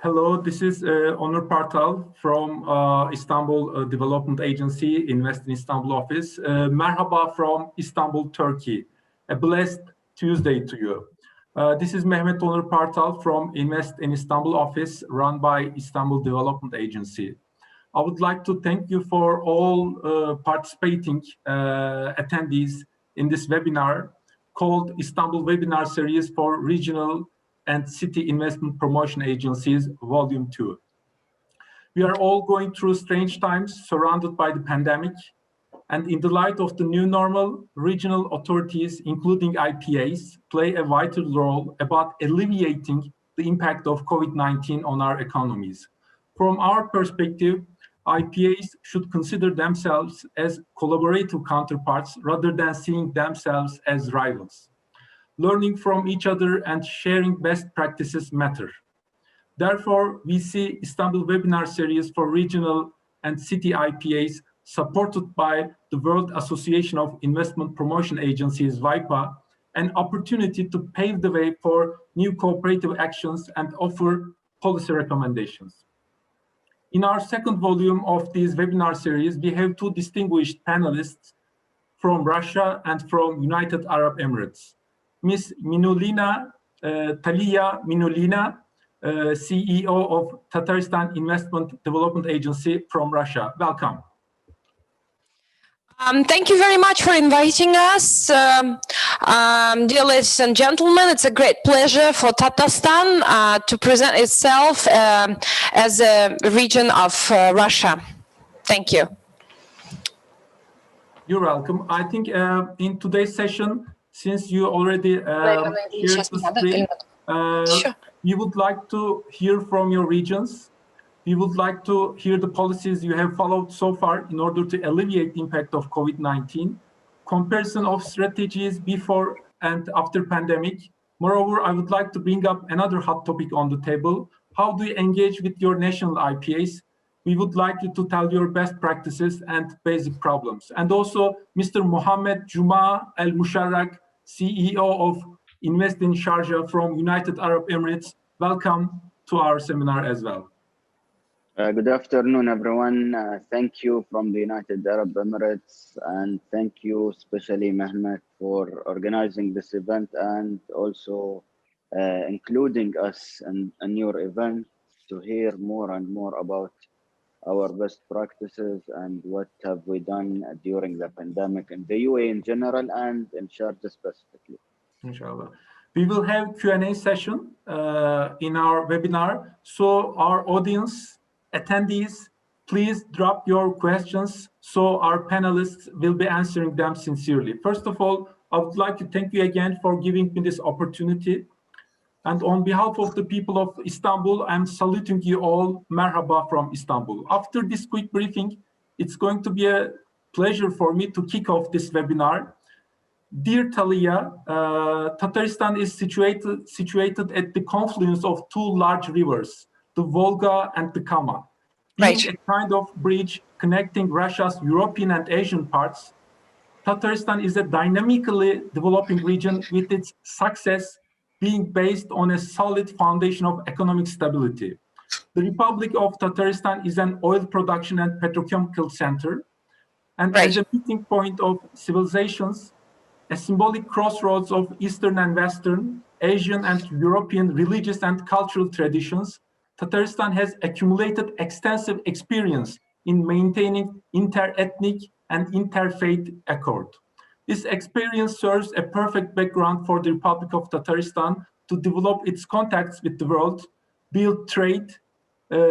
Hello, this is Onur Partal from Istanbul Development Agency, Invest in Istanbul office. Merhaba from Istanbul, Turkey. A blessed Tuesday to you. This is Mehmet Onur Partal from Invest in Istanbul office, run by Istanbul Development Agency. I would like to thank you for all participating attendees in this webinar called Istanbul Webinar Series for Regional and City Investment Promotion Agencies, Vol.2. We are all going through strange times surrounded by the pandemic, and in the light of the new normal, regional authorities, including IPAs, play a vital role about alleviating the impact of COVID-19 on our economies. From our perspective, IPAs should consider themselves as collaborative counterparts rather than seeing themselves as rivals. Learning from each other and sharing best practices matter. Therefore, we see Istanbul Webinar Series for Regional and City IPAs supported by the World Association of Investment Promotion Agencies, WAIPA, an opportunity to pave the way for new cooperative actions and offer policy recommendations. In our second volume of this webinar series, we have two distinguished panelists from Russia and from United Arab Emirates. Ms. Minullina Taliya Ilgizovna, CEO of Tatarstan Investment Development Agency from Russia. Welcome. Thank you very much for inviting us. Dear ladies and gentlemen, it's a great pleasure for Tatarstan to present itself as a region of Russia. Thank you. You're welcome. I think in today's session, since you already shared the screen, we would like to hear from your regions. We would like to hear the policies you have followed so far in order to alleviate the impact of COVID-19, comparison of strategies before and after pandemic. Moreover, I would like to bring up another hot topic on the table. How do you engage with your national IPAs? We would like you to tell your best practices and basic problems. And also, Mr. Mohammed Juma'a Al Musharrakh, CEO of Invest in Sharjah from United Arab Emirates. Welcome to our seminar as well. Good afternoon, everyone. Thank you from the United Arab Emirates, and thank you especially, Mehmet, for organizing this event and also including us in your event to hear more and more about our best practices and what have we done during the pandemic in the UAE in general and in Sharjah specifically. Inshallah. We will have Q&A session in our webinar. So our audience, attendees, please drop your questions so our panelists will be answering them sincerely. First of all, I would like to thank you again for giving me this opportunity. And on behalf of the people of Istanbul, I'm saluting you all. Merhaba from Istanbul. After this quick briefing, it's going to be a pleasure for me to kick off this webinar. Dear Taliya, Tatarstan is situated at the confluence of two large rivers, the Volga and the Kama. Being a kind of bridge connecting Russia's European and Asian parts, Tatarstan is a dynamically developing region with its success being based on a solid foundation of economic stability. The Republic of Tatarstan is an oil production and petrochemical center, and as a meeting point of civilizations, a symbolic crossroads of Eastern and Western, Asian and European religious and cultural traditions, Tatarstan has accumulated extensive experience in maintaining inter-ethnic and interfaith accord. This experience serves a perfect background for the Republic of Tatarstan to develop its contacts with the world, build trade,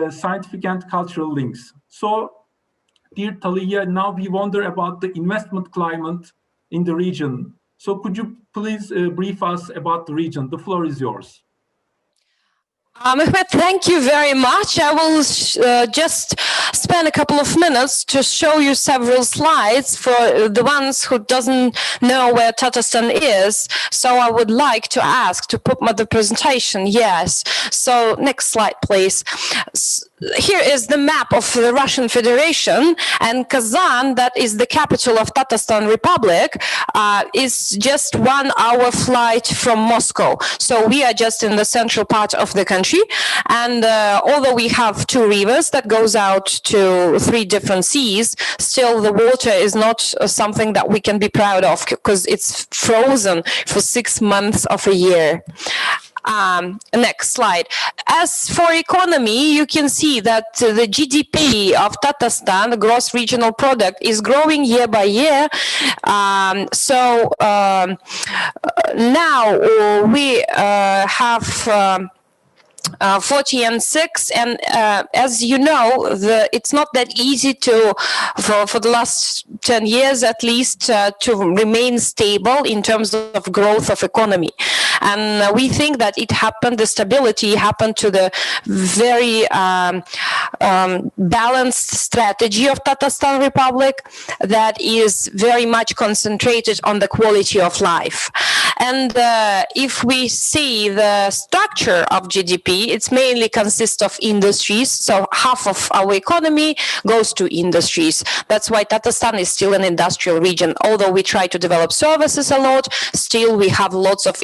scientific and cultural links. So, dear Taliya, now we wonder about the investment climate in the region. So could you please brief us about the region? The floor is yours. Mehmet, thank you very much. I will just spend a couple of minutes to show you several slides for the ones who doesn't know where Tatarstan is. So I would like to ask to put the presentation. Yes. So next slide, please. here is the map of the Russian Federation, and Kazan, that is the capital of Tatarstan Republic, is just 1 hour flight from Moscow. So we are just in the central part of the country, and although we have 2 rivers that goes out to 3 different seas, still the water is not something that we can be proud of, because it's frozen for 6 months of a year. Next slide. As for economy, you can see that the GDP of Tatarstan, the gross regional product, is growing year by year. Now we have 40 and 6, and as you know, it's not that easy for the last 10 years at least to remain stable in terms of growth of economy. And we think that the stability happened to the very balanced strategy of Tatarstan Republic that is very much concentrated on the quality of life. And if we see the structure of GDP, it's mainly consists of industries. So half of our economy goes to industries. That's why Tatarstan is still an industrial region. Although we try to develop services a lot, still we have lots of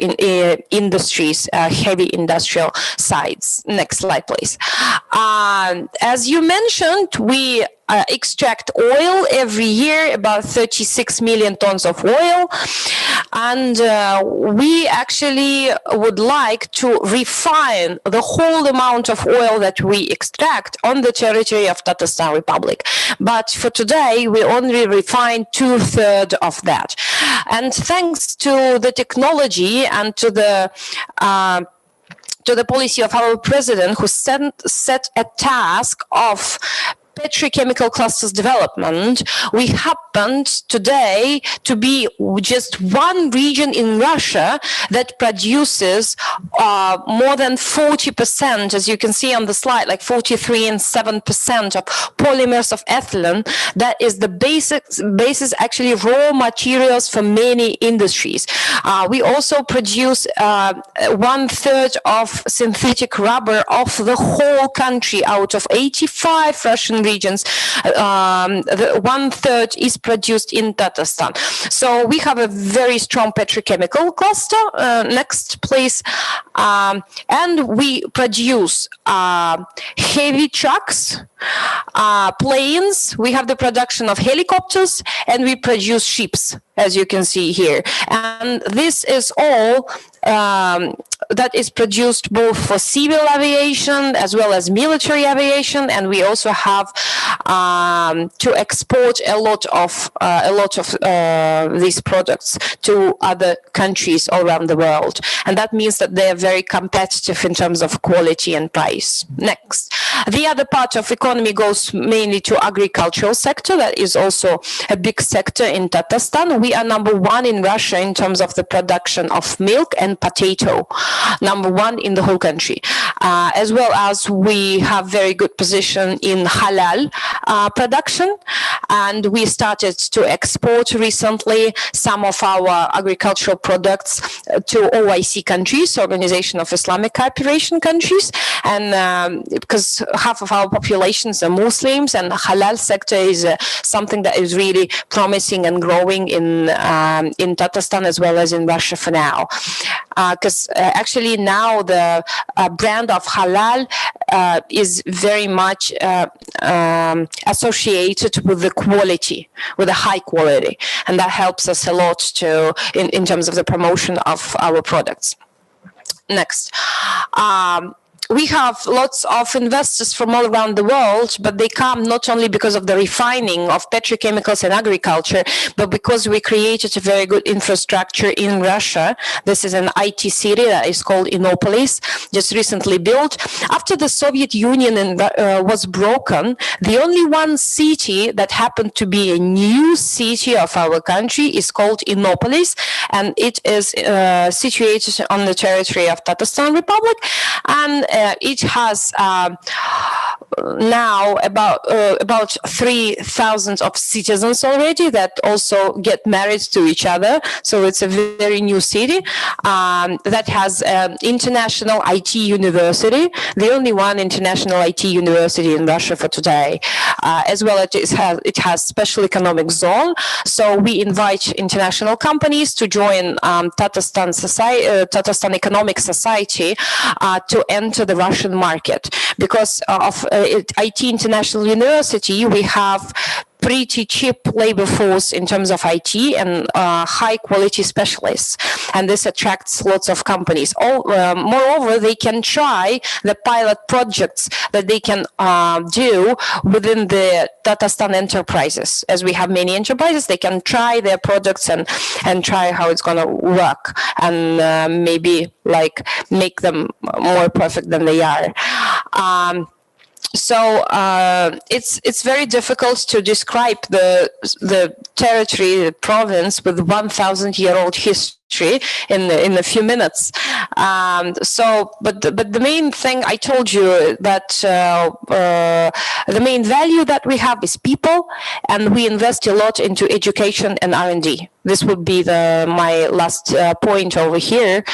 industries, heavy industrial sites. Next slide, please. As you mentioned, we extract oil every year, about 36 million tons of oil, and we actually would like to refine the whole amount of oil that we extract on the territory of Tatarstan Republic. But for today, we only refine 2/3 of that. And thanks to the technology and to the policy of our president, who set a task of petrochemical clusters development, we happened today to be just 1 region in Russia that produces more than 40%, as you can see on the slide, like 43 and 7% of polymers of ethylene. That is the basis actually raw materials for many industries. We also produce 1/3 of synthetic rubber of the whole country. Out of 85 Russian regions, 1/3 is produced in Tatarstan. So we have a very strong petrochemical cluster. Next, please. And we produce heavy trucks, planes. We have the production of helicopters, and we produce ships, as you can see here. And this is all that is produced both for civil aviation as well as military aviation, and we also have to export a lot of these products to other countries all around the world, and that means that they are very competitive in terms of quality and price. Next, the other part of economy goes mainly to agricultural sector. That is also a big sector in Tatarstan. We are number 1 in Russia in terms of the production of milk and potato, number 1 in the whole country, as well as we have very good position in halal production, and we started to export recently some of our agricultural products to OIC countries, Organization of Islamic Cooperation countries, and because half of our populations are Muslims, and halal sector is something that is really promising and growing in Tatarstan as well as in Russia for now. Because actually now the brand of halal is very much associated with the quality, with the high quality, and that helps us a lot to in terms of the promotion of our products. Next. We have lots of investors from all around the world, but they come not only because of the refining of petrochemicals and agriculture, but because we created a very good infrastructure in Russia. This is an IT city that is called Innopolis, just recently built. After the Soviet Union was broken, the only one city that happened to be a new city of our country is called Innopolis, and it is situated on the territory of Tatarstan Republic, and it has now about 3,000 of citizens already that also get married to each other. So it's a very new city that has an international IT university, the only one international IT university in Russia for today. As well, it has special economic zone. So we invite international companies to join Tatarstan Economic Society to enter the Russian market. Because of IT International University, we have pretty cheap labor force in terms of IT and high quality specialists, and this attracts lots of companies. Moreover, they can try the pilot projects that they can do within the Tatarstan enterprises. As we have many enterprises, they can try their products and try how it's going to work, and maybe like make them more perfect than they are. So it's very difficult to describe the territory, the province with 1,000-year-old history in a few minutes. But the main thing I told you that the main value that we have is people, and we invest a lot into education and R&D. This would be my last point over here.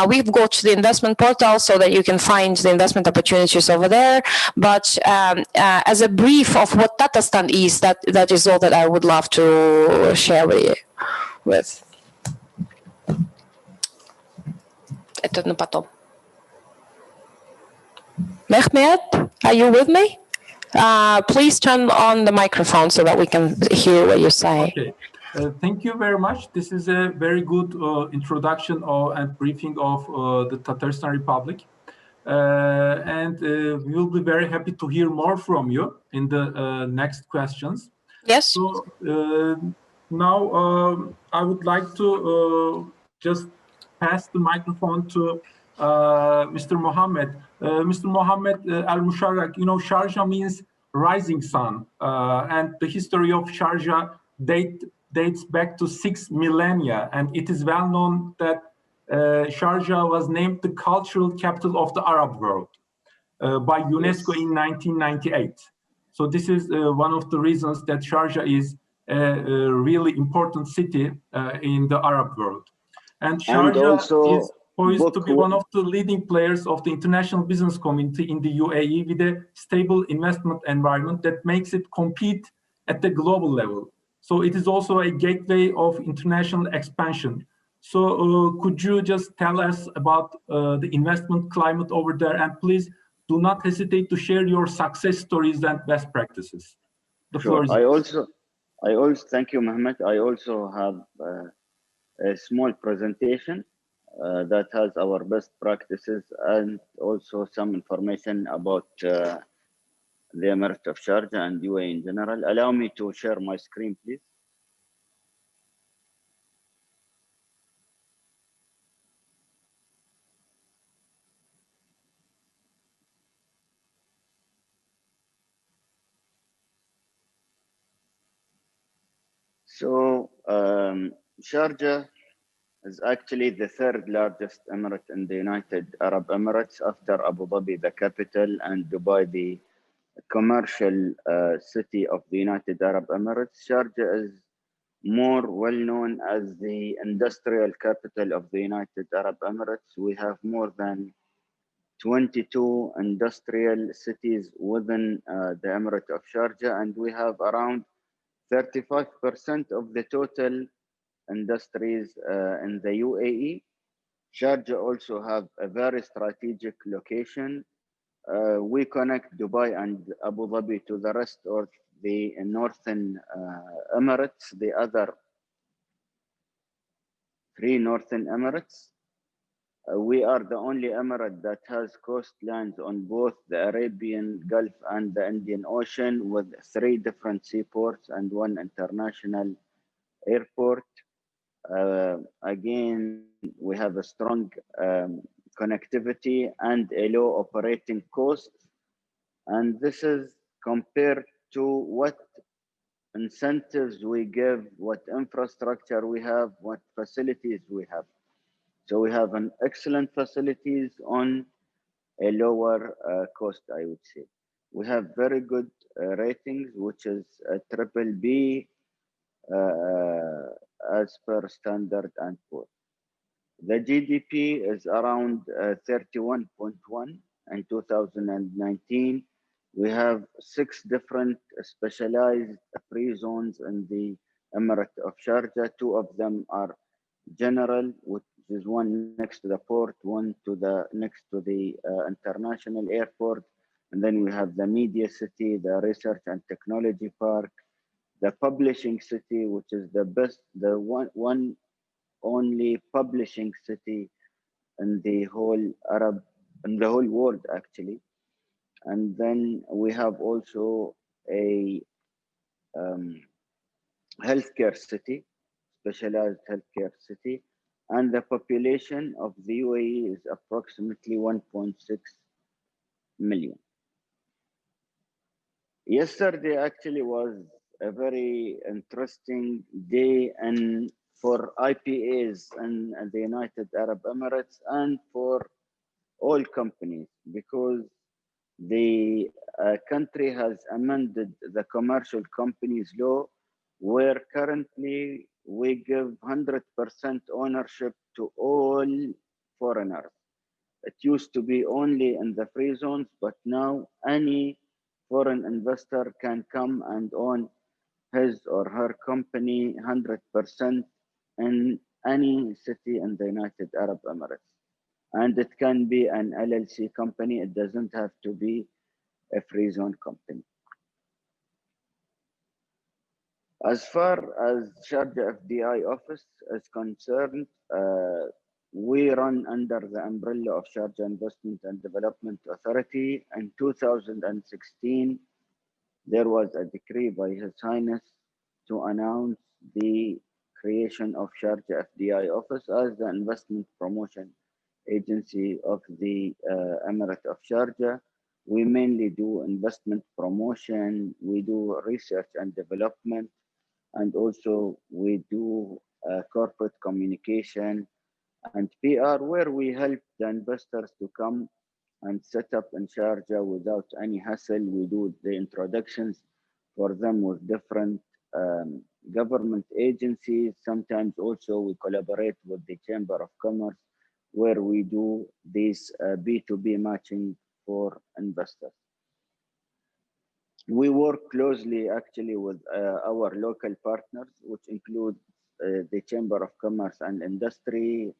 We've got the investment portal so that you can find the investment opportunities over there. But as a brief of what Tatarstan is, that is all that I would love to share with you. Это на потом. Mehmet, are you with me? Please turn on the microphone so that we can hear what you say. Okay. Thank you very much. This is a very good introduction and briefing of the Tatarstan Republic. And we will be very happy to hear more from you in the next questions. Yes. So now I would like to just pass the microphone to Mr. Mohammed. Mr. Mohammed Al Musharrakh, you know, Sharjah means rising sun, and the history of Sharjah dates back to 6 millennia, and it is well known that Sharjah was named the cultural capital of the Arab world by UNESCO in 1998. So this is one of the reasons that Sharjah is a really important city in the Arab world. And Sharjah is poised to be one of the leading players of the international business community in the UAE, with a stable investment environment that makes it compete at the global level. So it is also a gateway of international expansion. So could you just tell us about the investment climate over there, and please do not hesitate to share your success stories and best practices. The floor is yours. I also thank you, Mehmet. I also have a small presentation that has our best practices and also some information about the Emirate of Sharjah and UAE in general. Allow me to share my screen, please. So Sharjah is actually the third largest emirate in the United Arab Emirates after Abu Dhabi, the capital, and Dubai, the commercial city of the United Arab Emirates. Sharjah is more well known as the industrial capital of the United Arab Emirates. We have more than 22 industrial cities within the Emirate of Sharjah, and we have around 35% of the total industries in the UAE. Sharjah also have a very strategic location. We connect Dubai and Abu Dhabi to the rest of the northern Emirates, the other 3 northern Emirates. We are the only emirate that has coastlines on both the Arabian Gulf and the Indian Ocean, with 3 different seaports and 1 international airport. Again, we have a strong connectivity and a low operating cost. And this is compared to what incentives we give, what infrastructure we have, what facilities we have. So we have an excellent facilities on a lower cost, I would say. We have very good ratings, which is a triple B as per Standard and Poor. The GDP is around 31.1 in 2019. We have 6 different specialized free zones in the Emirate of Sharjah. 2 of them are general, which is one next to the port, one next to the international airport. And then we have the media city, the research and technology park, the publishing city, which is the best, the one only publishing city in the whole world actually. And then we have also a healthcare city, specialized healthcare city, and the population of the UAE is approximately 1.6 million. Yesterday actually was a very interesting day and for IPAs in the United Arab Emirates and for all companies, because the country has amended the commercial companies law, where currently we give 100% ownership to all foreigners. It used to be only in the free zones, but now any foreign investor can come and own his or her company 100% in any city in the United Arab Emirates. And it can be an LLC company. It doesn't have to be a free zone company. As far as Sharjah FDI office is concerned, we run under the umbrella of Sharjah Investment and Development Authority. In 2016, there was a decree by His Highness to announce the creation of Sharjah FDI office as the investment promotion agency of the Emirate of Sharjah. We mainly do investment promotion, we do research and development, and also we do corporate communication and PR, where we help the investors to come and set up in Sharjah without any hassle. We do the introductions for them with different government agencies. Sometimes also we collaborate with the Chamber of Commerce, where we do this B2B matching for investors. We work closely actually with our local partners, which include the Chamber of Commerce and Industry,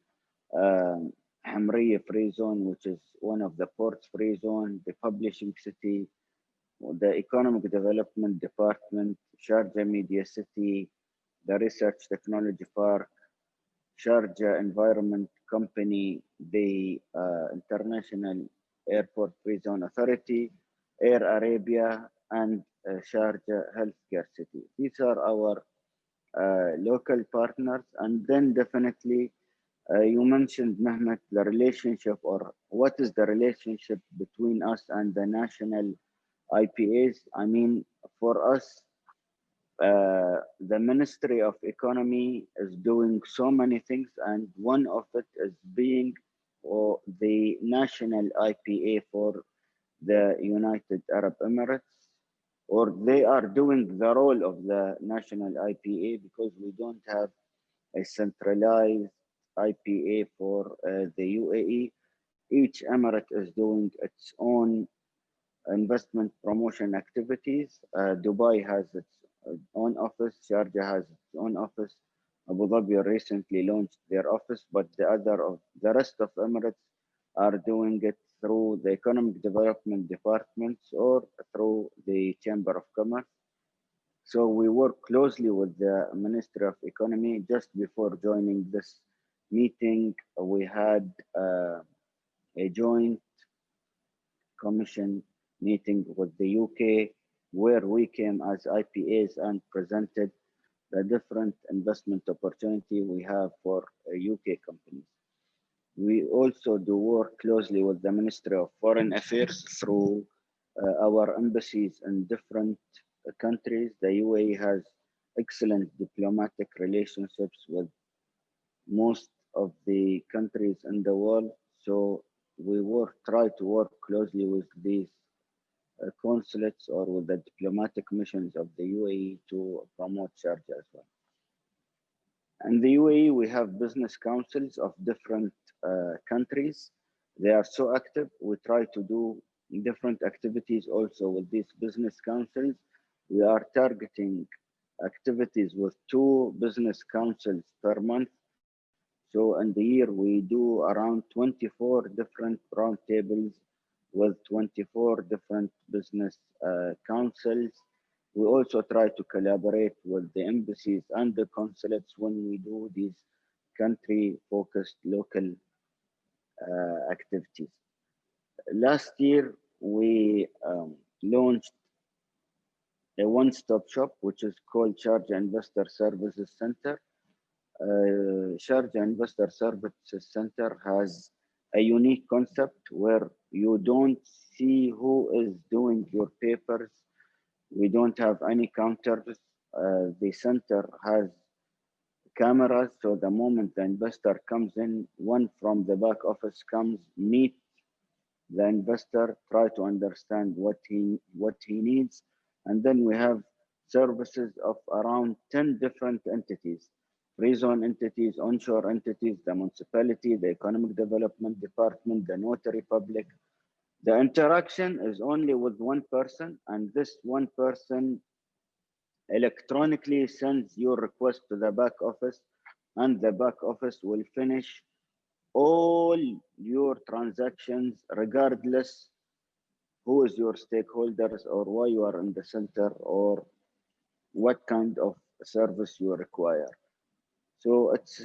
Hamriya Free Zone, which is one of the ports free zone, the publishing city, the Economic Development Department, Sharjah Media City, the Research Technology Park, Sharjah Environment Company, the International Airport Free Zone Authority, Air Arabia, and Sharjah Healthcare City. These are our local partners. And then definitely, you mentioned, Mehmet, the relationship, or what is the relationship between us and the national IPAs? I mean, for us, the Ministry of Economy is doing so many things, and one of it is being the national IPA for the United Arab Emirates, or they are doing the role of the national IPA, because we don't have a centralized IPA for the UAE. Each emirate is doing its own investment promotion activities. Dubai has its own office, Sharjah has its own office, Abu Dhabi recently launched their office, but the rest of Emirates are doing it through the Economic Development Departments or through the Chamber of Commerce. So we work closely with the Ministry of Economy. Just before joining this meeting, we had a joint commission meeting with the UK, where we came as IPAs and presented the different investment opportunity we have for UK companies. We also do work closely with the Ministry of Foreign Affairs through our embassies in different countries. The UAE has excellent diplomatic relationships with most of the countries in the world. So we try to work closely with these consulates or with the diplomatic missions of the UAE to promote Sharjah as well. In the UAE, we have business councils of different countries. They are so active. We try to do different activities also with these business councils. We are targeting activities with 2 business councils per month. So in the year, we do around 24 different roundtables with 24 different business councils. We also try to collaborate with the embassies and the consulates when we do these country-focused local activities. Last year, we launched a one-stop shop, which is called Sharjah Investor Services Center. Sharjah Investor Services Center has a unique concept where you don't see who is doing your papers. We don't have any counters. The center has cameras, so the moment the investor comes in, one from the back office comes, meet the investor, try to understand what he needs, and then we have services of around 10 different entities, free zone entities, onshore entities, the municipality, the economic development department, the notary public. The interaction is only with one person, and this one person electronically sends your request to the back office, and the back office will finish all your transactions regardless who is your stakeholders or why you are in the center or what kind of service you require. So it's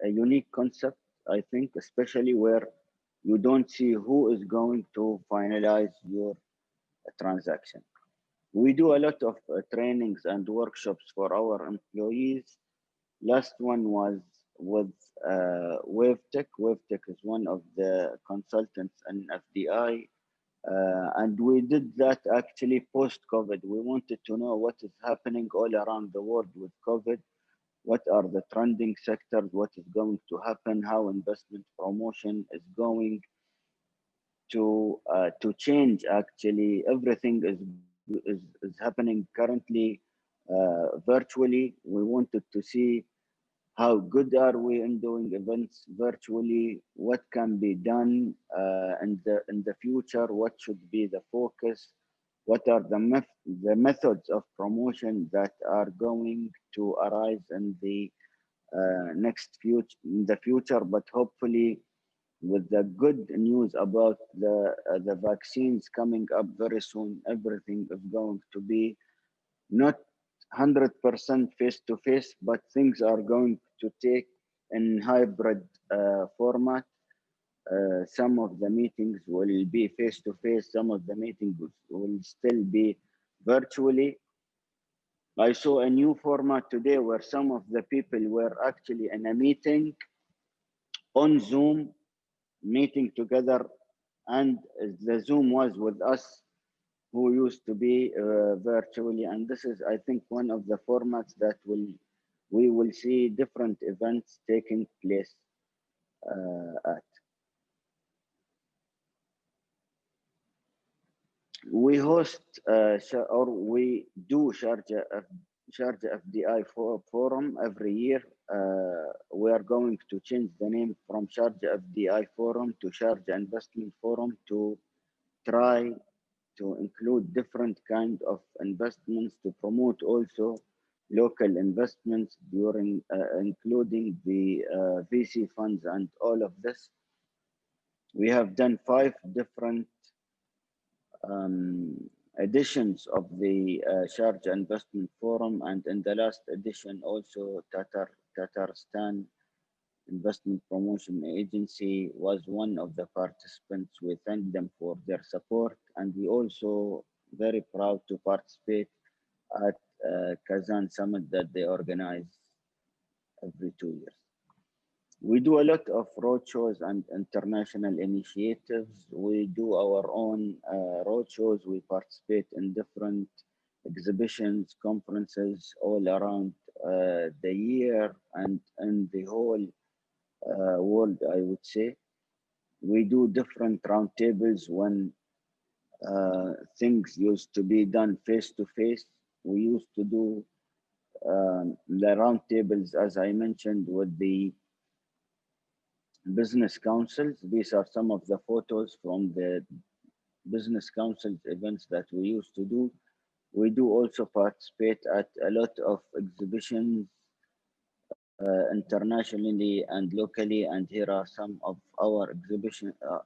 a unique concept, I think, especially where you don't see who is going to finalize your transaction. We do a lot of trainings and workshops for our employees. Last one was with WAIPA. WAIPA is one of the consultants in FDI. And we did that actually post-COVID. We wanted to know what is happening all around the world with COVID. What are the trending sectors? What is going to happen? How investment promotion is going to change? Actually, everything is happening currently virtually. We wanted to see how good are we in doing events virtually, what can be done in the future, what should be the focus, what are the methods of promotion that are going to arise in the future, but hopefully with the good news about the vaccines coming up very soon, everything is going to be not 100% face-to-face, but things are going to take in hybrid format. Some of the meetings will be face-to-face, some of the meetings will still be virtually. I saw a new format today where some of the people were actually in a meeting on Zoom, meeting together, and the Zoom was with us who used to be virtually, and this is, I think, one of the formats that we will see different events taking place at. We host or we do Sharjah FDI Forum every year. We are going to change the name from Sharjah FDI Forum to Sharjah Investment Forum to try to include different kind of investments, to promote also local investments during including the VC funds and all of this. We have done 5 different editions of the Sharjah Investment Forum, and in the last edition also Tatarstan Investment Promotion Agency was one of the participants. We thank them for their support, and we also very proud to participate at Kazan Summit that they organize every 2 years. We do a lot of roadshows and international initiatives. We do our own roadshows. We participate in different exhibitions, conferences all around the year and in the whole world, I would say. We do different roundtables when things used to be done face-to-face. We used to do the roundtables, as I mentioned, with the business councils. These are some of the photos from the business councils events that we used to do. We do also participate at a lot of exhibitions internationally and locally, and here are some of our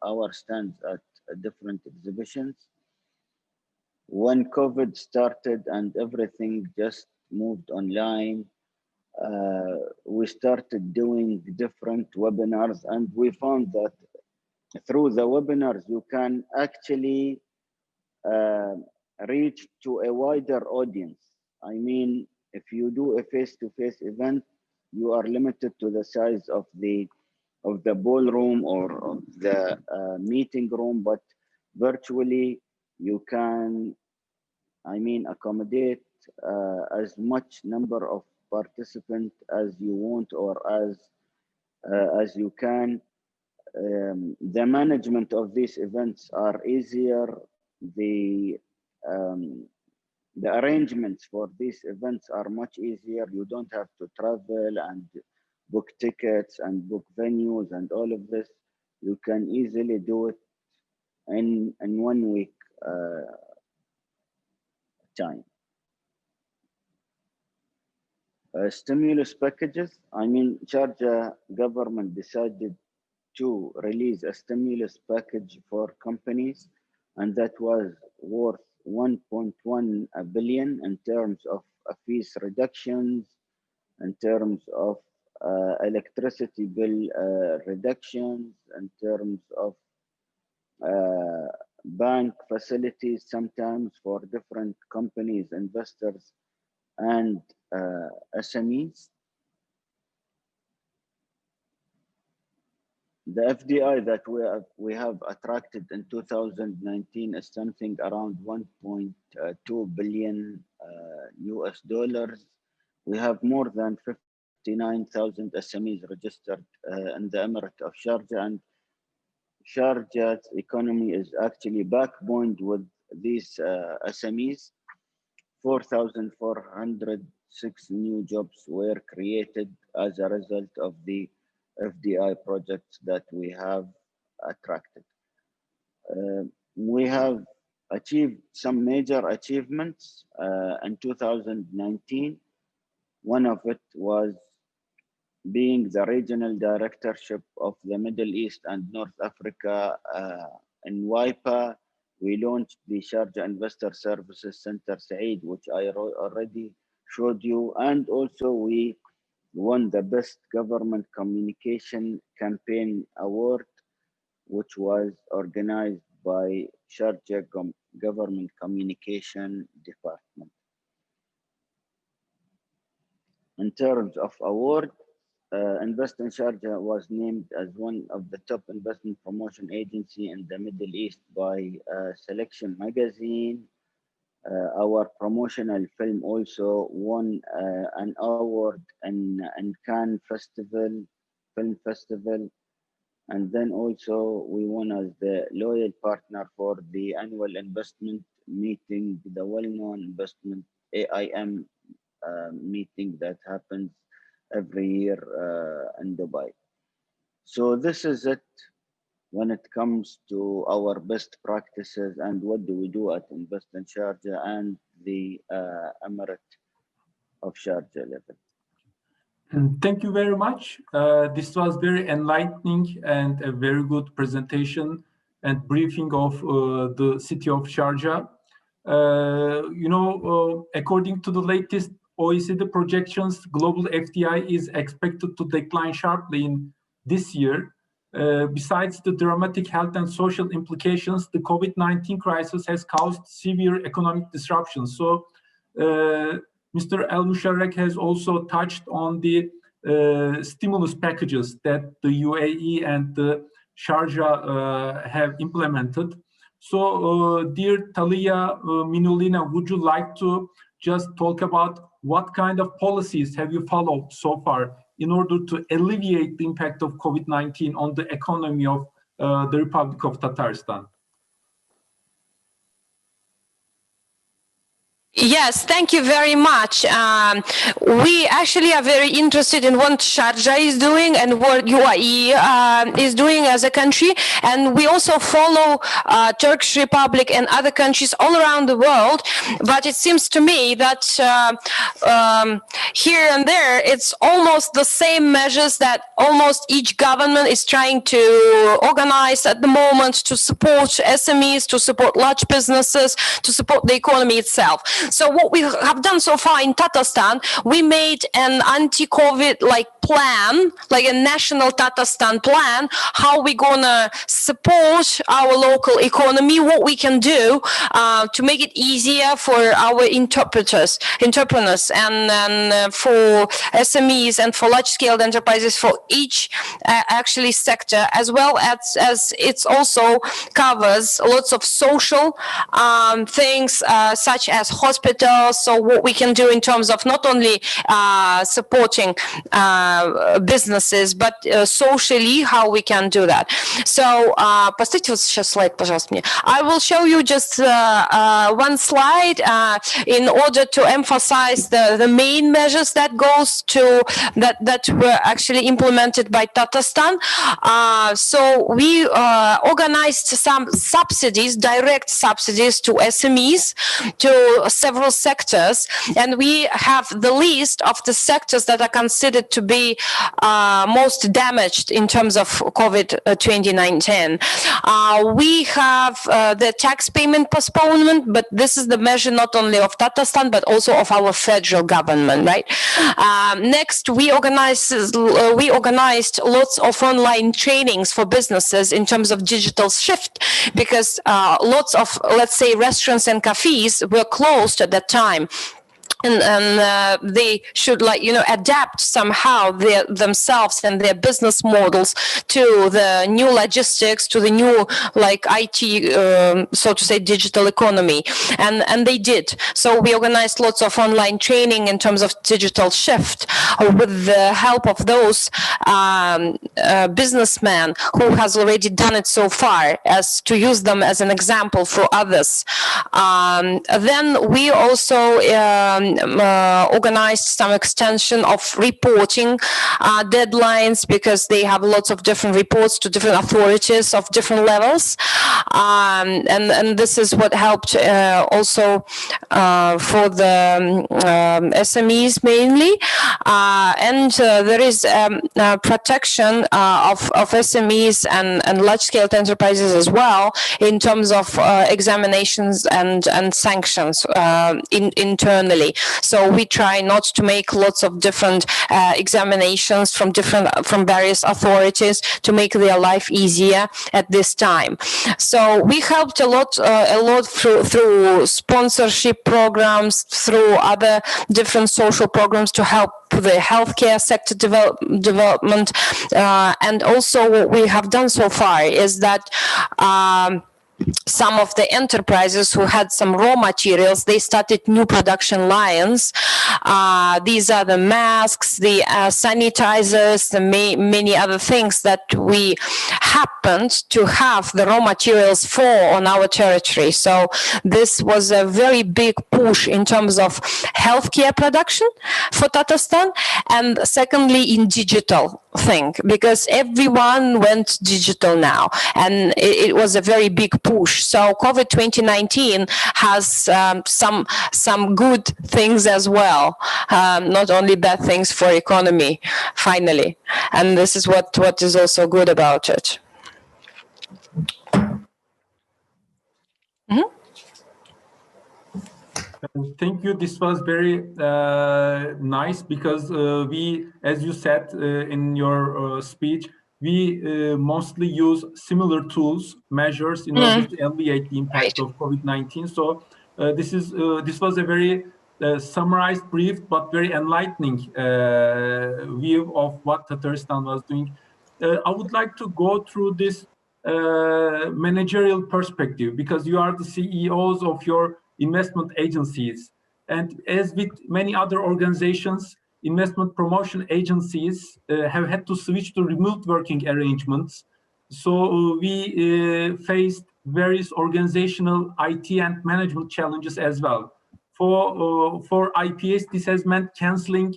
our stands at different exhibitions. When COVID started and everything just moved online, we started doing different webinars, and we found that through the webinars you can actually reach to a wider audience. I mean, if you do a face-to-face event, you are limited to the size of the ballroom or of the meeting room, but virtually you can, I mean, accommodate as much number of participants as you want or as you can. The management of these events are easier. The arrangements for these events are much easier. You don't have to travel and book tickets and book venues and all of this. You can easily do it in 1 week time. Stimulus packages. I mean, Sharjah government decided to release a stimulus package for companies, and that was worth 1.1 billion in terms of fees reductions, in terms of electricity bill reductions, in terms of bank facilities sometimes for different companies, investors, and SMEs. The FDI that we have attracted in 2019 is something around 1.2 billion US dollars. We have more than 59,000 SMEs registered in the Emirate of Sharjah, and Sharjah's economy is actually backboned with these SMEs. 4,406 new jobs were created as a result of the FDI projects that we have attracted. We have achieved some major achievements in 2019. One of it was being the regional directorship of the Middle East and North Africa in WAIPA. We launched the Sharjah Investor Services Center, Saeed, which I already showed you, and also we won the Best Government Communication Campaign Award, which was organized by Sharjah Government Communication Department. In terms of award, Invest in Sharjah was named as one of the top investment promotion agency in the Middle East by Selection magazine. Our promotional film also won an award in Cannes Film Festival. And then also we won as the loyal partner for the annual investment meeting, the well-known investment AIM meeting that happens every year in Dubai. So this is it when it comes to our best practices and what do we do at Invest in Sharjah and the Emirate of Sharjah level. Thank you very much. This was very enlightening and a very good presentation and briefing of the city of Sharjah. According to the latest OECD projections, global FDI is expected to decline sharply in this year. Besides the dramatic health and social implications, the COVID-19 crisis has caused severe economic disruptions. So, Mr. Al Musharrakh has also touched on the stimulus packages that the UAE and the Sharjah have implemented. So, dear Taliya, Minullina, would you like to just talk about what kind of policies have you followed so far in order to alleviate the impact of COVID-19 on the economy of the Republic of Tatarstan? Yes, thank you very much. We actually are very interested in what Sharjah is doing and what UAE is doing as a country, and we also follow Turkish Republic and other countries all around the world. But it seems to me that here and there, it's almost the same measures that almost each government is trying to organize at the moment to support SMEs, to support large businesses, to support the economy itself. So what we have done so far in Tatarstan, we made an anti-COVID plan, like a national Tatarstan plan, how we're gonna support our local economy, what we can do to make it easier for our entrepreneurs and for SMEs and for large-scale enterprises, for each actually sector, as well as it also covers lots of social things such as hospitals. So what we can do in terms of not only supporting businesses, but socially, how we can do that. So, поставьте вот сейчас слайд, пожалуйста, мне. I will show you just one slide in order to emphasize the main measures that goes to that were actually implemented by Tatarstan. So we organized some subsidies, direct subsidies to SMEs, to several sectors, and we have the list of the sectors that are considered to be most damaged in terms of COVID-2019. We have the tax payment postponement, but this is the measure not only of Tatarstan, but also of our federal government, right? Next, we organized lots of online trainings for businesses in terms of digital shift, because lots of, let's say, restaurants and cafes were closed at that time. And they should, adapt somehow themselves and their business models to the new logistics, to the new IT, so to say, digital economy, and they did. So we organized lots of online training in terms of digital shift with the help of those businessmen who has already done it so far, as to use them as an example for others. Then we also organized some extension of reporting deadlines, because they have lots of different reports to different authorities of different levels, and this is what helped also for the SMEs mainly, and there is protection of SMEs and large-scale enterprises as well, in terms of examinations and sanctions internally. So we try not to make lots of different examinations from various authorities to make their life easier at this time. So we helped a lot through sponsorship programs, through other different social programs to help the healthcare sector development, and also what we have done so far is that some of the enterprises who had some raw materials, they started new production lines. These are the masks, the sanitizers, the many other things that we happened to have the raw materials for on our territory. So this was a very big push in terms of healthcare production for Tatarstan, and secondly in digital thing, because everyone went digital now, and it was a very big push. So COVID-2019 has some good things as well, not only bad things for economy, finally, and this is what is also good about it. Thank you. This was very nice, because we, as you said in your speech, we mostly use similar tools, measures in order to alleviate the impact of COVID-19. So this was a very summarized, brief, but very enlightening view of what Tatarstan was doing. I would like to go through this managerial perspective, because you are the CEOs of your investment agencies, and as with many other organizations, investment promotion agencies have had to switch to remote working arrangements. So we faced various organizational IT and management challenges as well. For IPAs, this has meant canceling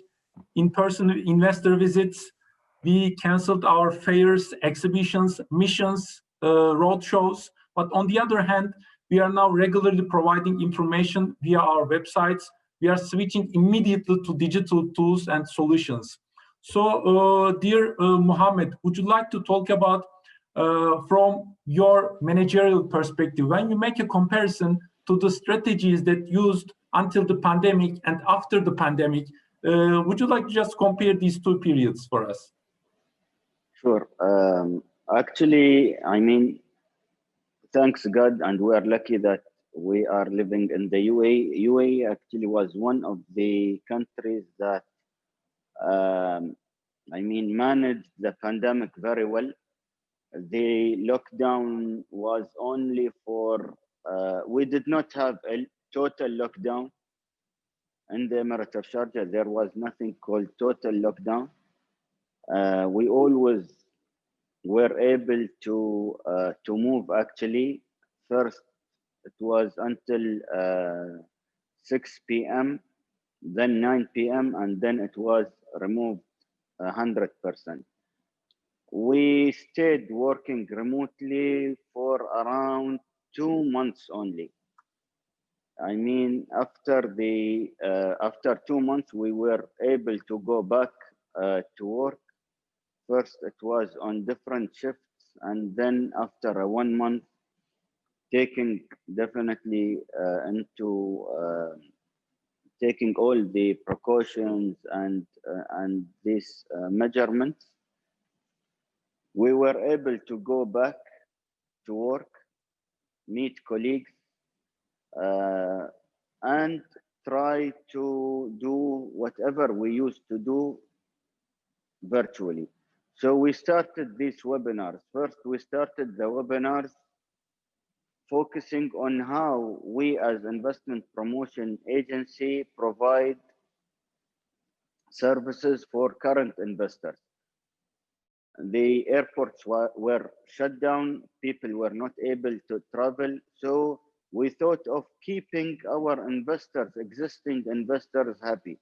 in-person investor visits. We canceled our fairs, exhibitions, missions, road shows. But on the other hand, we are now regularly providing information via our websites. We are switching immediately to digital tools and solutions. So, dear Mohammed, would you like to talk about, from your managerial perspective, when you make a comparison to the strategies that used until the pandemic and after the pandemic, would you like to just compare these two periods for us? Sure. Actually, I mean, thanks God, and we are lucky that we are living in the UAE. UAE actually was one of the countries that, I mean, managed the pandemic very well. The lockdown was only for, we did not have a total lockdown in the Emirate of Sharjah. There was nothing called total lockdown. We always were able to move actually. First, it was until 6 p.m., then 9 p.m., and then it was removed 100%. We stayed working remotely for around 2 months only. I mean, after 2 months, we were able to go back to work. First, it was on different shifts, and then after 1 month, taking definitely into taking all the precautions and these measurements, we were able to go back to work, meet colleagues, and try to do whatever we used to do virtually. So we started these webinars. First, we started the webinars focusing on how we as investment promotion agency provide services for current investors. The airports were shut down, people were not able to travel, so we thought of keeping our investors, existing investors, happy.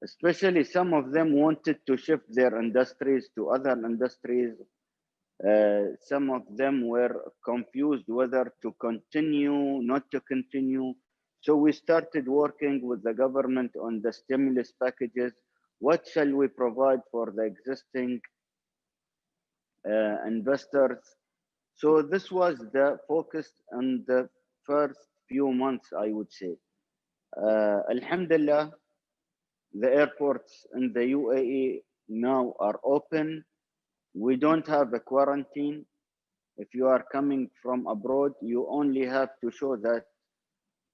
Especially some of them wanted to shift their industries to other industries. Some of them were confused whether to continue, not to continue. So we started working with the government on the stimulus packages. What shall we provide for the existing investors? So this was the focus on the first few months, I would say. Alhamdulillah, the airports in the UAE now are open. We don't have a quarantine. If you are coming from abroad, you only have to show that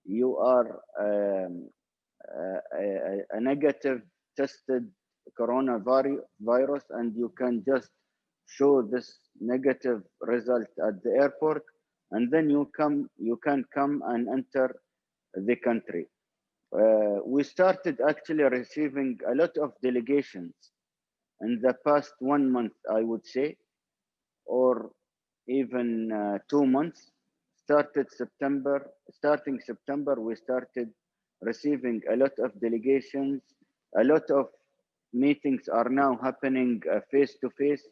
you are a negative tested coronavirus, and you can just show this negative result at the airport, and then you can come and enter the country. We started actually receiving a lot of delegations in the past 1 month, I would say, or even 2 months. Starting September, we started receiving a lot of delegations. A lot of meetings are now happening face-to-face.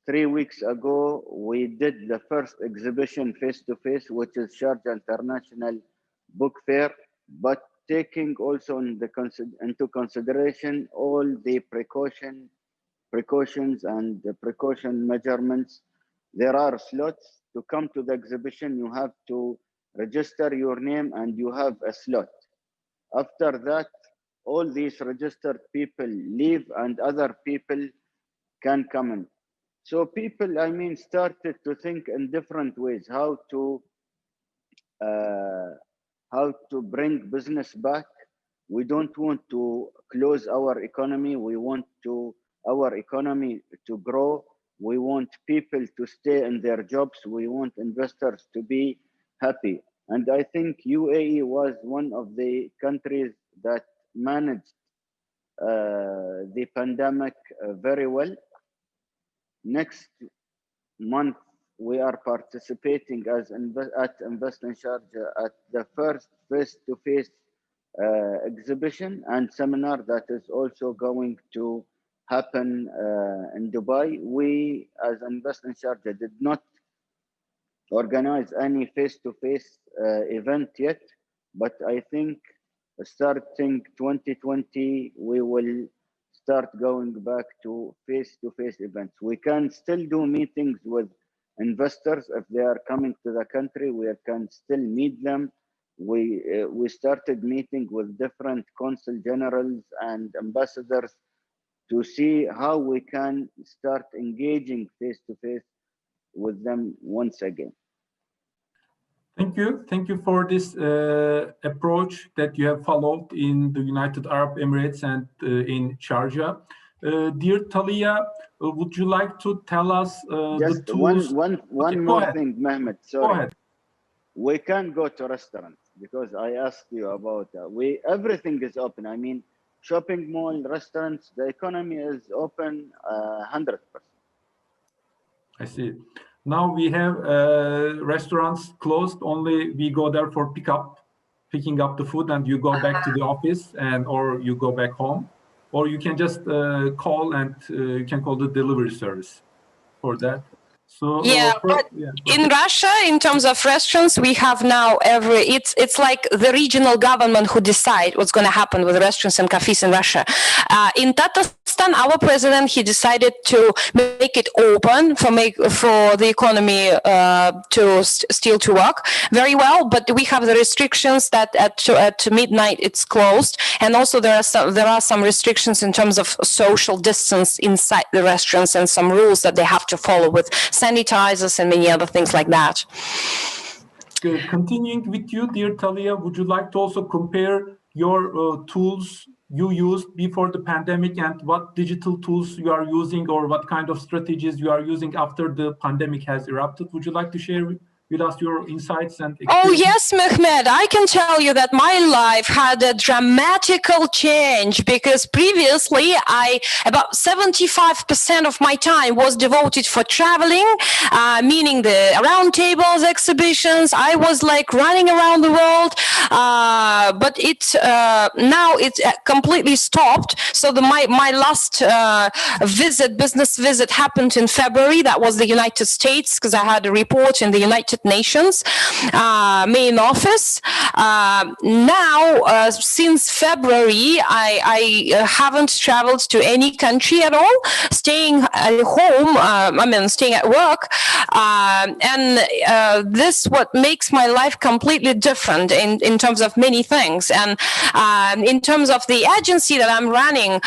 3 weeks ago, we did the first exhibition face-to-face, which is Sharjah International Book Fair, but taking also into consideration all the precautions and the precaution measurements. There are slots to come to the exhibition. You have to register your name and you have a slot. After that, all these registered people leave and other people can come in. So people, I mean, started to think in different ways how to bring business back. We don't want to close our economy. We want our economy to grow. We want people to stay in their jobs. We want investors to be happy. And I think UAE was one of the countries that managed the pandemic very well. Next month, we are participating as at Invest in Sharjah at the first face-to-face exhibition and seminar that is also going to happen in Dubai. We, as Invest in Sharjah, did not organize any face-to-face event yet, but I think starting 2020, we will start going back to face-to-face events. We can still do meetings with investors if they are coming to the country. We can still meet them. We started meeting with different consul generals and ambassadors to see how we can start engaging face-to-face with them once again. Thank you for this approach that you have followed in the United Arab Emirates and in Sharjah. Dear Taliya, would you like to tell us just the tools? one more thing, Mehmet, sorry. Go ahead. We can't go to restaurants because I asked you about everything is open. I mean, shopping mall, restaurants, the economy is open 100%. I see. Now we have restaurants closed. Only we go there for picking up the food, and you go back to the office, or you go back home, or you can just call and you can call the delivery service for that. So in Russia, in terms of restaurants, we have now it's like the regional government who decide what's going to happen with restaurants and cafes in Russia. In Tatarstan, our president, he decided to make it open for the economy to still to work very well, but we have the restrictions that at midnight it's closed, and also there are some restrictions in terms of social distance inside the restaurants and some rules that they have to follow with sanitizers and many other things like that. Continuing with you, dear Taliya, would you like to also compare your tools you used before the pandemic and what digital tools you are using, or what kind of strategies you are using after the pandemic has erupted? Would you like to share with us your insights and experiences? Oh yes, Mehmet, I can tell you that my life had a dramatical change, because previously about 75% of my time was devoted for traveling, meaning the roundtables, exhibitions. I was like running around the world, but now it's completely stopped. So my last business visit happened in February. That was the United States, because I had a report in the United Nations main office. Now, since February, I haven't traveled to any country at all, staying at home, staying at work. And this what makes my life completely different in terms of many things. And in terms of the agency that I'm running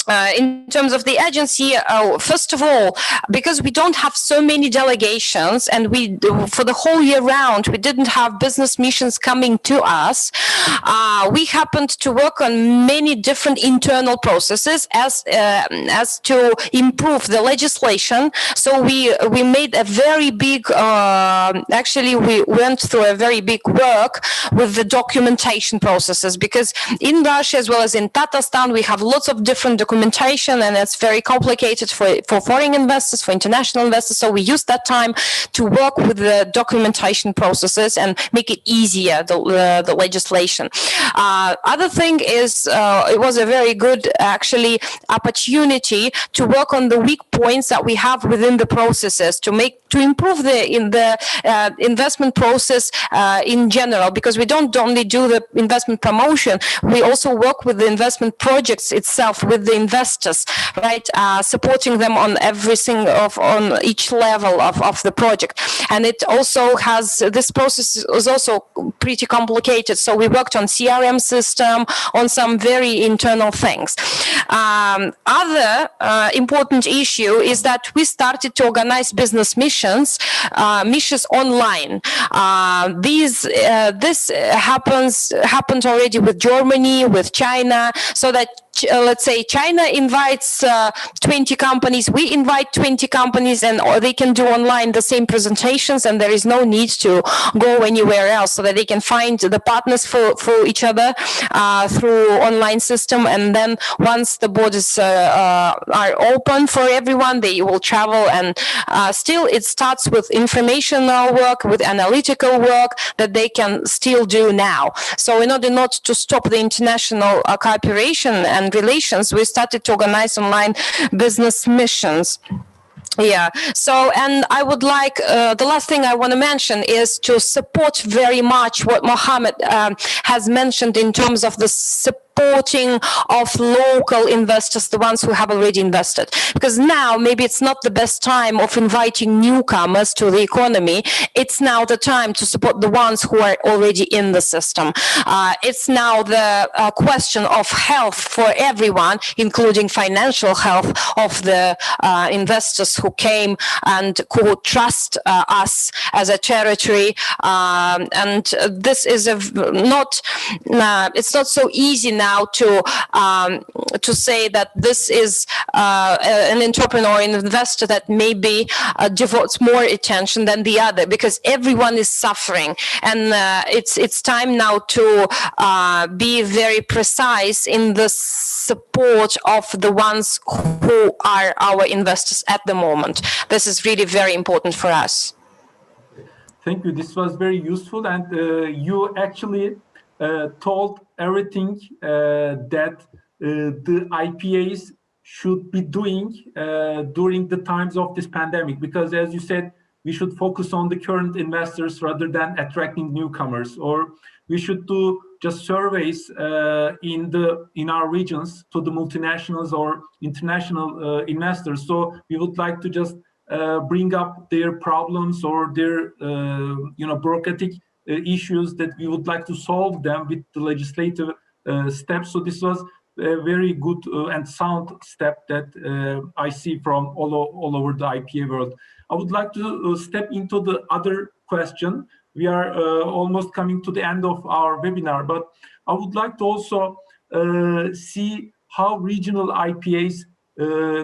in terms of the agency, first of all, because we don't have so many delegations, and for the whole year round, we didn't have business missions coming to us, we happened to work on many different internal processes as to improve the legislation. So we made a very big, actually we went through a very big work with the documentation processes, because in Russia as well as in Tatarstan, we have lots of different documentation, and it's very complicated for foreign investors, for international investors. So we used that time to work with the documentation processes and make it easier, the legislation. Other thing is, it was a very good actually opportunity to work on the weak points that we have within the processes to improve the investment process in general, because we don't only do the investment promotion, we also work with the investment projects itself, with the investors, right? Supporting them on on each level of the project. And it also has, this process is also pretty complicated. So we worked on CRM system, on some very internal things. Other important issue is that we started to organize business missions online. This happened already with Germany, with China, so that let's say China invites 20 companies, we invite 20 companies, and they can do online the same presentations, and there is no need to go anywhere else, so that they can find the partners for each other through online system. And then once the borders are open for everyone, they will travel. And still it starts with informational work, with analytical work that they can still do now. So in order not to stop the international cooperation and relations, we started to organize online business missions. Yeah. So, and I would like, the last thing I want to mention is to support very much what Mohammed has mentioned in terms of the supporting of local investors, the ones who have already invested. Because now maybe it's not the best time of inviting newcomers to the economy. It's now the time to support the ones who are already in the system. It's now the question of health for everyone, including financial health of the investors who came and who trust us as a territory. And this is it's not so easy now to say that this is an entrepreneur, an investor that maybe devotes more attention than the other, because everyone is suffering. And it's time now to be very precise in the support of the ones who are our investors at the moment. This is really very important for us. Thank you. This was very useful, and you actually told everything that the IPAs should be doing during the times of this pandemic, because as you said, we should focus on the current investors rather than attracting newcomers, or we should do just surveys in our regions to the multinationals or international investors. So we would like to just bring up their problems or their bureaucratic issues that we would like to solve them with the legislative steps. So this was a very good and sound step that I see from all over the IPA world. I would like to step into the other question. We are almost coming to the end of our webinar, but I would like to also see how regional IPAs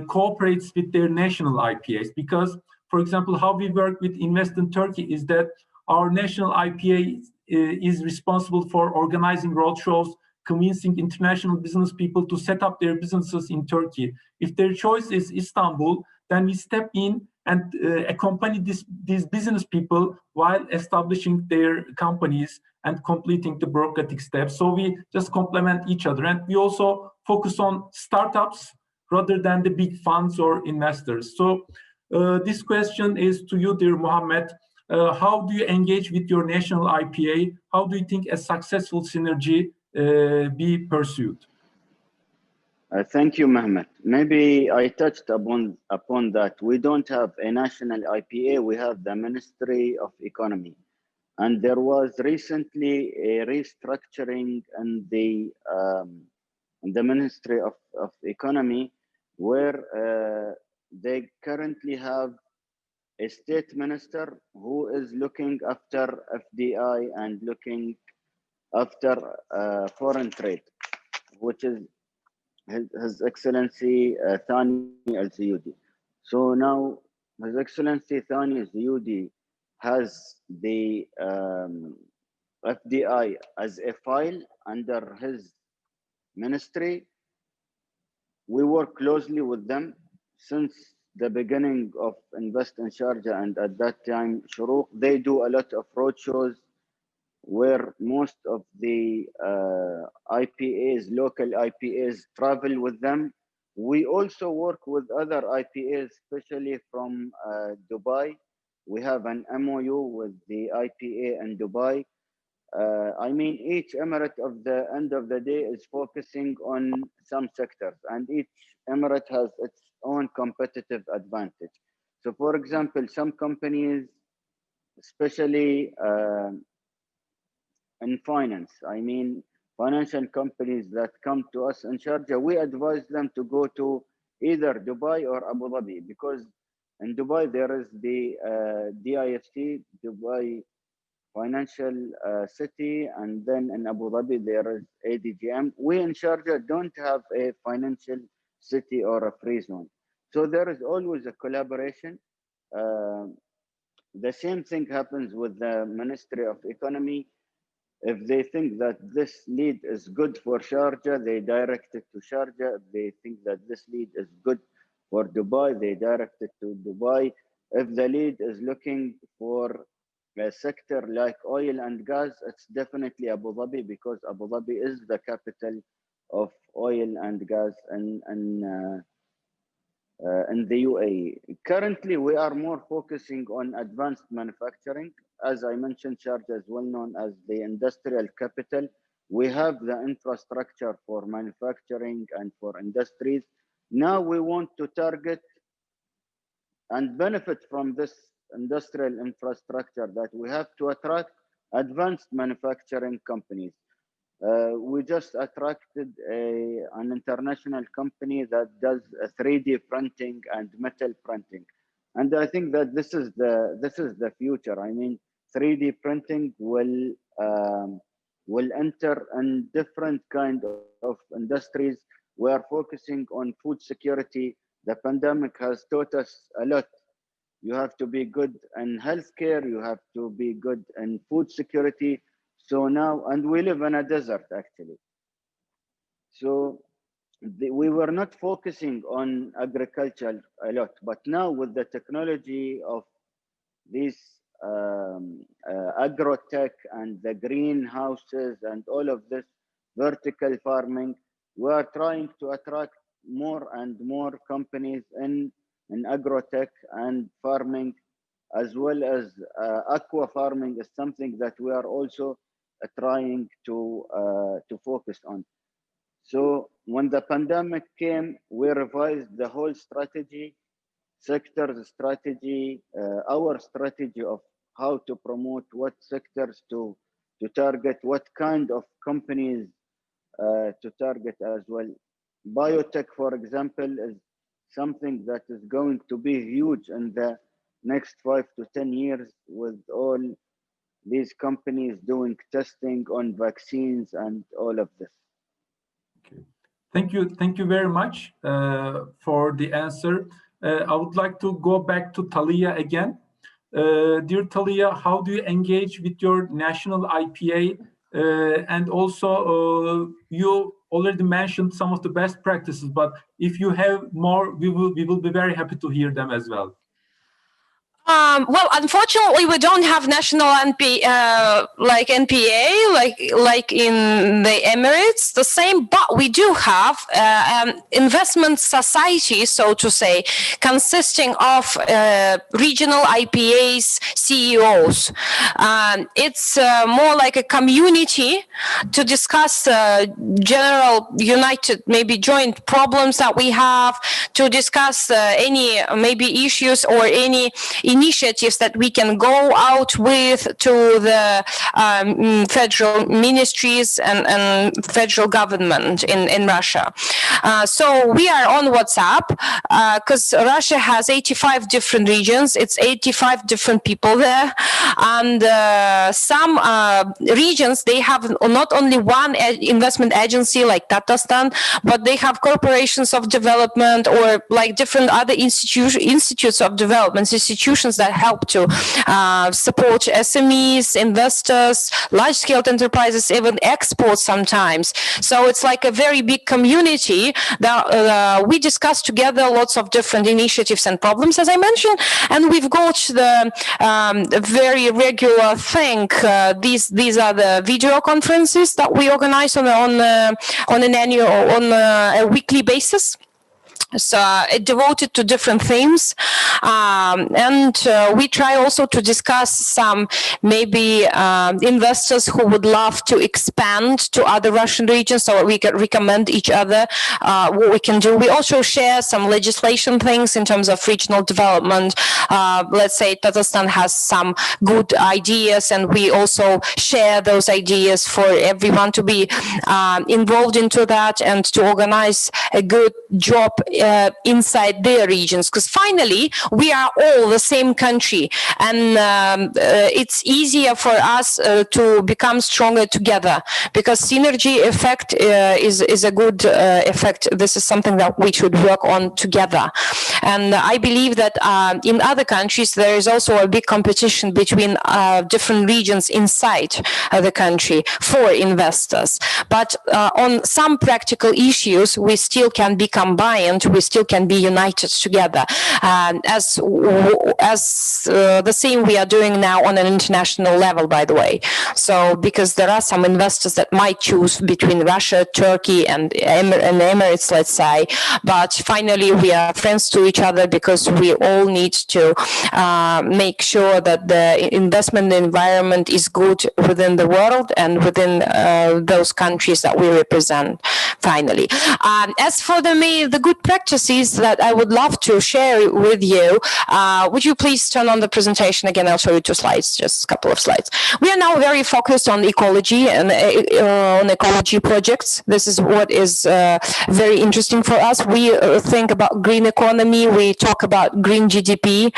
cooperates with their national IPAs. Because, for example, how we work with Invest in Turkey is that our national IPA is responsible for organizing roadshows, convincing international business people to set up their businesses in Turkey. If their choice is Istanbul, then we step in and accompany these business people while establishing their companies and completing the bureaucratic steps. So we just complement each other. And we also focus on startups rather than the big funds or investors. So this question is to you, dear Mohammed. How do you engage with your national IPA? How do you think a successful synergy be pursued? Thank you, Mehmet. Maybe I touched upon that. We don't have a national IPA, we have the Ministry of Economy. And there was recently a restructuring in the Ministry of Economy, where they currently have a state minister who is looking after FDI and looking after foreign trade, which is His Excellency Thani Al-Ziyudi. So now His Excellency Thani Al-Ziyudi has the FDI as a file under his ministry. We work closely with them since the beginning of Invest in Sharjah, and at that time, Shuruq, they do a lot of roadshows where most of the IPAs, local IPAs, travel with them. We also work with other IPAs, especially from Dubai. We have an MOU with the IPA in Dubai. I mean, each emirate of the end of the day is focusing on some sectors, and each emirate has its own competitive advantage. So, for example, some companies, especially in finance, I mean, financial companies that come to us in Sharjah, we advise them to go to either Dubai or Abu Dhabi, because in Dubai there is the DIFC, Dubai financial city, and then in Abu Dhabi there is ADGM. We in Sharjah don't have a financial city or a free zone. So there is always a collaboration. The same thing happens with the Ministry of Economy. If they think that this lead is good for Sharjah, they direct it to Sharjah. If they think that this lead is good for Dubai, they direct it to Dubai. If the lead is looking for a sector like oil and gas, it's definitely Abu Dhabi, because Abu Dhabi is the capital of oil and gas in the UAE. Currently, we are more focusing on advanced manufacturing. As I mentioned, Sharjah is well known as the industrial capital. We have the infrastructure for manufacturing and for industries. Now we want to target and benefit from this industrial infrastructure, that we have to attract advanced manufacturing companies. We just attracted an international company that does 3D printing and metal printing, and I think that this is the future. I mean, 3D printing will enter in different kind of industries. We are focusing on food security. The pandemic has taught us a lot. You have to be good in healthcare. You have to be good in food security. So now, and we live in a desert actually. So we were not focusing on agriculture a lot, but now with the technology of these agrotech and the greenhouses and all of this vertical farming, we are trying to attract more and more companies in agrotech and farming, as well as aqua farming is something that we are also trying to focus on. So when the pandemic came, we revised the whole strategy, sectors strategy, our strategy of how to promote, what sectors to target, what kind of companies to target as well. Biotech, for example, is something that is going to be huge in the next 5 to 10 years, with all these companies doing testing on vaccines and all of this. Okay. Thank you very much for the answer. I would like to go back to Taliya again. Dear Taliya, how do you engage with your national IPA? And also, you already mentioned some of the best practices, but if you have more, we will be very happy to hear them as well. Well, unfortunately, we don't have national NPA like in the Emirates, the same, but we do have investment society, so to say, consisting of regional IPAs, CEOs. It's more like a community to discuss general united, maybe joint problems that we have, to discuss any maybe issues or any initiatives that we can go out with to the federal ministries and federal government in Russia. So we are on WhatsApp because Russia has 85 different regions. It's 85 different people there. And some regions, they have not only one investment agency like Tatarstan, but they have corporations of development or like different other institutes of development, institutions that help to support SMEs, investors, large-scale enterprises, even exports sometimes. So it's like a very big community that we discuss together lots of different initiatives and problems, as I mentioned, and we've got the very regular thing. These are the video conferences that we organize on a weekly basis. So devoted to different themes, and we try also to discuss some maybe investors who would love to expand to other Russian regions, so we can recommend each other what we can do. We also share some legislation things in terms of regional development. Let's say Tatarstan has some good ideas, and we also share those ideas for everyone to be involved into that and to organize a good job inside their regions, because finally we are all the same country, and it's easier for us to become stronger together, because synergy effect is a good effect. This is something that we should work on together. And I believe that in other countries there is also a big competition between different regions inside the country for investors. But on some practical issues, we still can be combined, we still can be united together, as the same we are doing now on an international level, by the way. So because there are some investors that might choose between Russia, Turkey, and Emirates, let's say, but finally we are friends to each other, because we all need to make sure that the investment environment is good within the world and within those countries that we represent, finally. As for the good practices that I would love to share with you, would you please turn on the presentation again? I'll show you 2 slides, just a couple of slides. We are now very focused on ecology and on ecology projects. This is what is very interesting for us. We think about green economy, we talk about green GDP.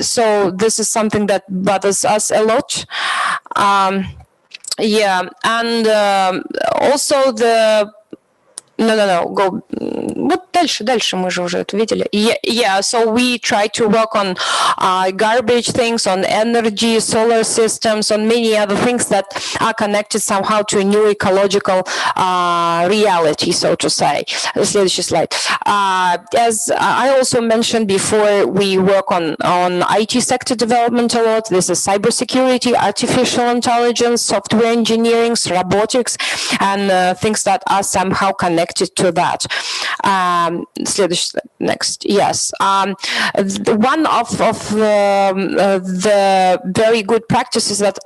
So this is something that bothers us a lot. Yeah, and also the... No, go. Вот дальше мы же уже это видели. Yeah, so we try to work on garbage things, on energy, solar systems, on many other things that are connected somehow to a new ecological reality, so to say. Следующий slide. As I also mentioned before, we work on IT sector development a lot. This is cybersecurity, artificial intelligence, software engineering, robotics, and things that are somehow connected to that. Next, yes. One of the very good practices that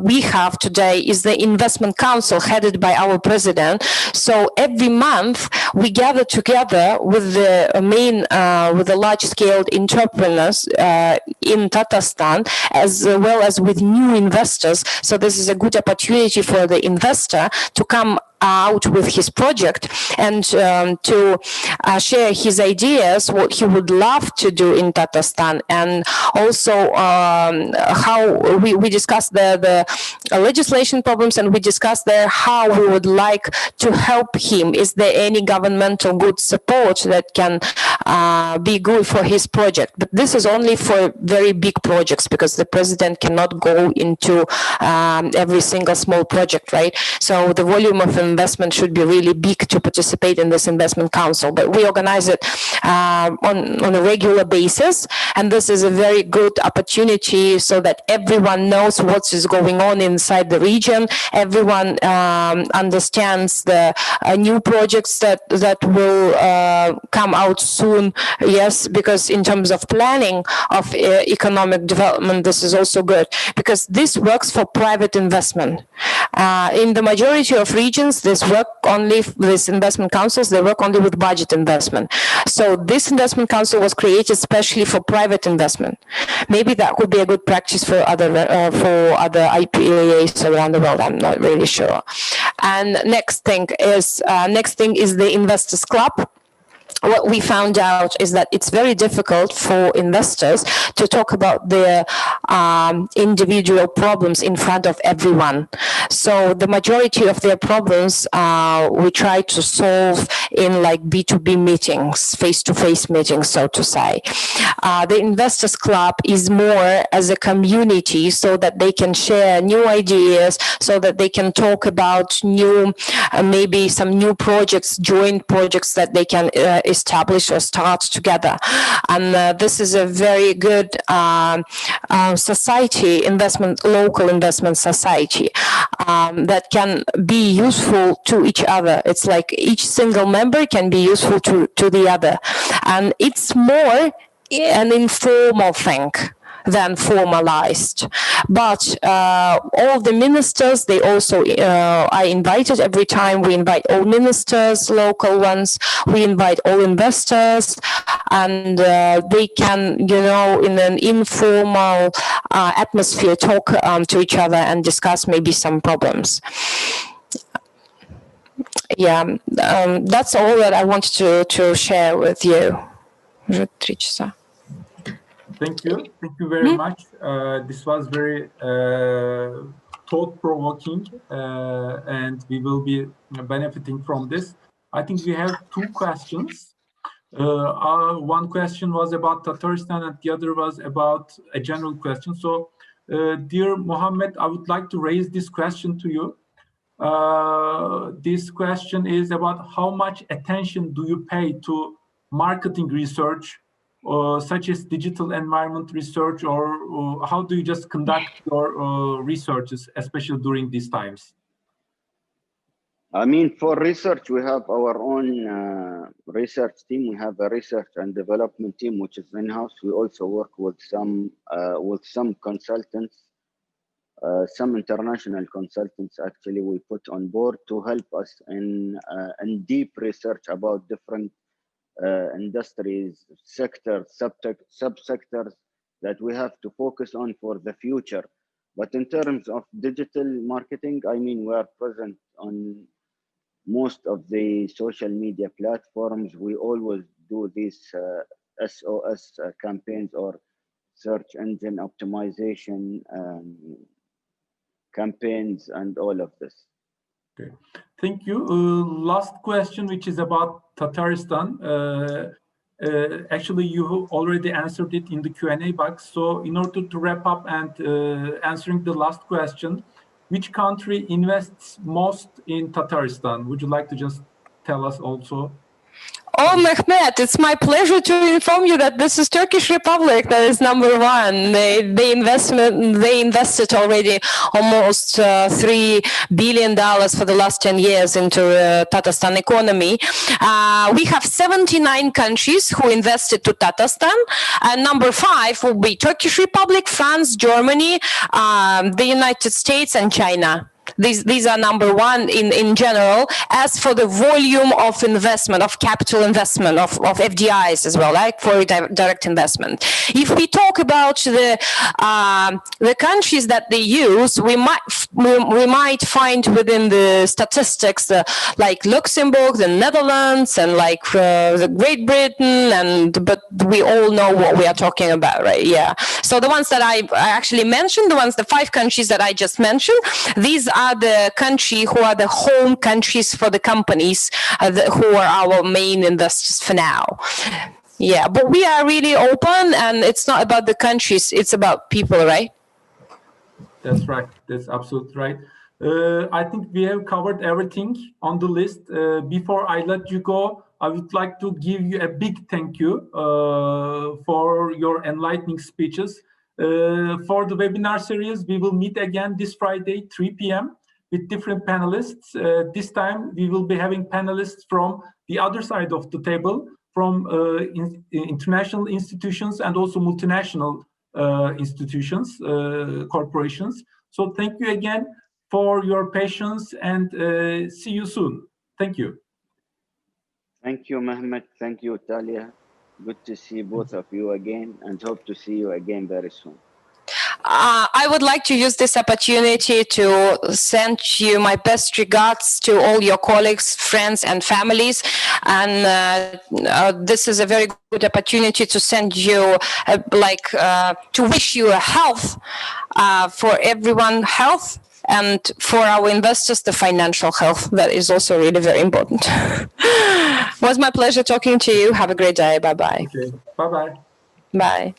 we have today is the investment council headed by our president. So every month we gather together with the with the large-scale entrepreneurs in Tatarstan, as well as with new investors. So this is a good opportunity for the investor to come out with his project and to share his ideas, what he would love to do in Tatarstan, and also how we discussed the legislation problems, and we discussed there how we would like to help him. Is there any governmental good support that can be good for his project? But this is only for very big projects, because the president cannot go into every single small project, right? So the volume of investment should be really big to participate in this investment council. But we organize it on a regular basis, and this is a very good opportunity so that everyone knows what is going on inside the region. Everyone understands the new projects that will come out soon. Yes, because in terms of planning of economic development, this is also good, because this works for private investment. In the majority of regions, this investment councils, they work only with budget investment. So this investment council was created especially for private investment. Maybe that could be a good practice for other IPAs around the world. I'm not really sure. And next thing is the Investors Club. What we found out is that it's very difficult for investors to talk about their individual problems in front of everyone. So the majority of their problems we try to solve in like B2B meetings, face-to-face meetings, so to say. The Investors Club is more as a community, so that they can share new ideas, so that they can talk about new, maybe some new projects, joint projects that they can establish or start together. And this is a very good society, local investment society that can be useful to each other. It's like each single member can be useful to the other. And it's more an informal thing than formalized. But all the ministers, they also are invited every time. We invite all ministers, local ones, we invite all investors, and they can, in an informal atmosphere, talk to each other and discuss maybe some problems. Yeah, that's all that I wanted to share with you. Thank you. Thank you very much. This was very thought-provoking, and we will be benefiting from this. I think we have two questions. One question was about Tatarstan and the other was about a general question. So, dear Mohammed, I would like to raise this question to you. This question is about how much attention do you pay to marketing research, such as digital environment research, or how do you just conduct your researches, especially during these times? I mean, for research, we have our own research team. We have a research and development team, which is in-house. We also work with some consultants, some international consultants. Actually, we put on board to help us in deep research about different industries, sectors, subsectors that we have to focus on for the future. But in terms of digital marketing, I mean, we are present on most of the social media platforms. We always do these SOS campaigns or search engine optimization campaigns and all of this. Okay, thank you. Last question, which is about Tatarstan. Actually, you already answered it in the Q&A box. So in order to wrap up and answering the last question, which country invests most in Tatarstan? Would you like to just tell us also? Oh, Mehmet, it's my pleasure to inform you that this is Turkish Republic that is #1. They invested already almost $3 billion for the last 10 years into Tatarstan economy. We have 79 countries who invested to Tatarstan, and #5 will be Turkish Republic, France, Germany, the United States, and China. These are #1 in general. As for the volume of investment, of capital investment, of FDIs as well, like for direct investment. If we talk about the countries that they use, we might find within the statistics like Luxembourg, the Netherlands, and like the Great Britain, but we all know what we are talking about, right? Yeah. So the ones that I actually mentioned, the 5 countries that I just mentioned, these are the country who are the home countries for the companies who are our main investors for now. Yeah, but we are really open, and it's not about the countries, it's about people, right? That's right. That's absolutely right. I think we have covered everything on the list. Before I let you go, I would like to give you a big thank you for your enlightening speeches. For the webinar series, we will meet again this Friday, 3 p.m. with different panelists. This time, we will be having panelists from the other side of the table, from international institutions and also multinational institutions, corporations. So thank you again for your patience, and see you soon. Thank you. Thank you, Mehmet. Thank you, Talia. Good to see both of you again, and hope to see you again very soon. I would like to use this opportunity to send you my best regards to all your colleagues, friends, and families. And this is a very good opportunity to send you, to wish you a health, for everyone health, and for our investors, the financial health. That is also really very important. It was my pleasure talking to you. Have a great day. Bye-bye. Okay. Bye-bye. Bye.